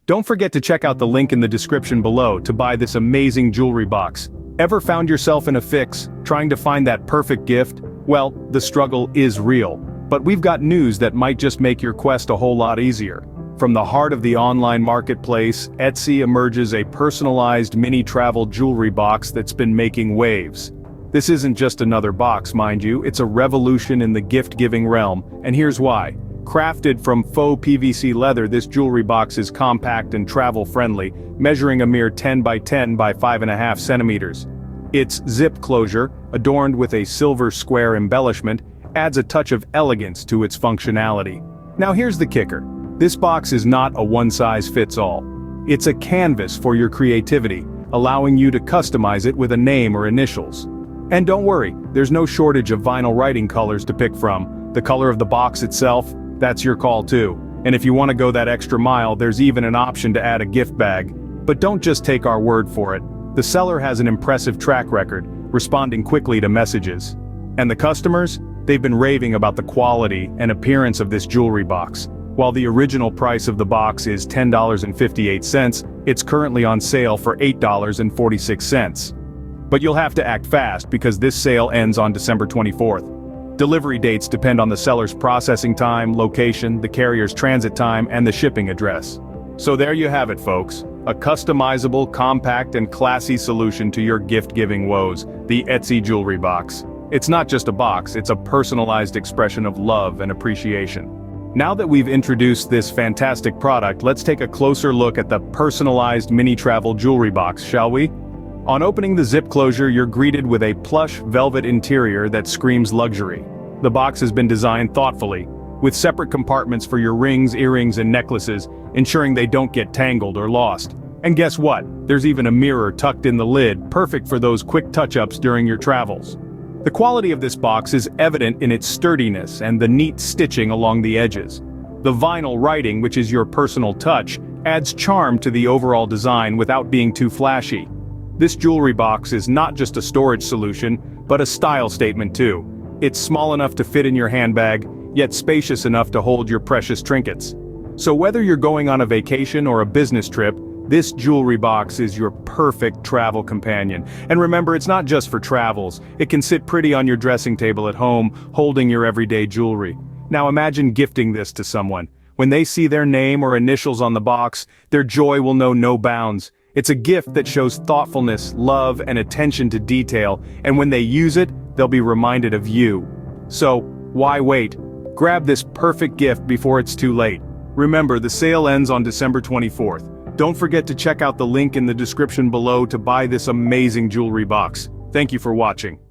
Don't forget to check out the link in the description below to buy this amazing jewelry box. Ever found yourself in a fix, trying to find that perfect gift? Well, the struggle is real. But we've got news that might just make your quest a whole lot easier. From the heart of the online marketplace, Etsy emerges a personalized mini travel jewelry box that's been making waves. This isn't just another box, mind you, it's a revolution in the gift-giving realm, and here's why. Crafted from faux PVC leather, this jewelry box is compact and travel-friendly, measuring a mere 10 by 10 by 5.5 centimeters. Its zip closure, adorned with a silver square embellishment, adds a touch of elegance to its functionality. Now here's the kicker. This box is not a one-size-fits-all. It's a canvas for your creativity, allowing you to customize it with a name or initials. And don't worry, there's no shortage of vinyl writing colors to pick from. The color of the box itself, that's your call too. And if you want to go that extra mile, there's even an option to add a gift bag. But don't just take our word for it. The seller has an impressive track record, responding quickly to messages. And the customers? They've been raving about the quality and appearance of this jewelry box. While the original price of the box is $10.58, it's currently on sale for $8.46. But you'll have to act fast because this sale ends on December 24th. Delivery dates depend on the seller's processing time, location, the carrier's transit time, and the shipping address. So there you have it, folks. A customizable, compact, and classy solution to your gift-giving woes, the Etsy jewelry box. It's not just a box, it's a personalized expression of love and appreciation. Now that we've introduced this fantastic product, let's take a closer look at the personalized mini travel jewelry box, shall we? On opening the zip closure, you're greeted with a plush velvet interior that screams luxury. The box has been designed thoughtfully, with separate compartments for your rings, earrings, and necklaces, ensuring they don't get tangled or lost. And guess what? There's even a mirror tucked in the lid, perfect for those quick touch-ups during your travels. The quality of this box is evident in its sturdiness and the neat stitching along the edges. The vinyl writing, which is your personal touch, adds charm to the overall design without being too flashy. This jewelry box is not just a storage solution, but a style statement too. It's small enough to fit in your handbag, yet spacious enough to hold your precious trinkets. So whether you're going on a vacation or a business trip, this jewelry box is your perfect travel companion. And remember, it's not just for travels. It can sit pretty on your dressing table at home, holding your everyday jewelry. Now imagine gifting this to someone. When they see their name or initials on the box, their joy will know no bounds. It's a gift that shows thoughtfulness, love, and attention to detail, and when they use it, they'll be reminded of you. So, why wait? Grab this perfect gift before it's too late. Remember, the sale ends on December 24th. Don't forget to check out the link in the description below to buy this amazing jewelry box. Thank you for watching.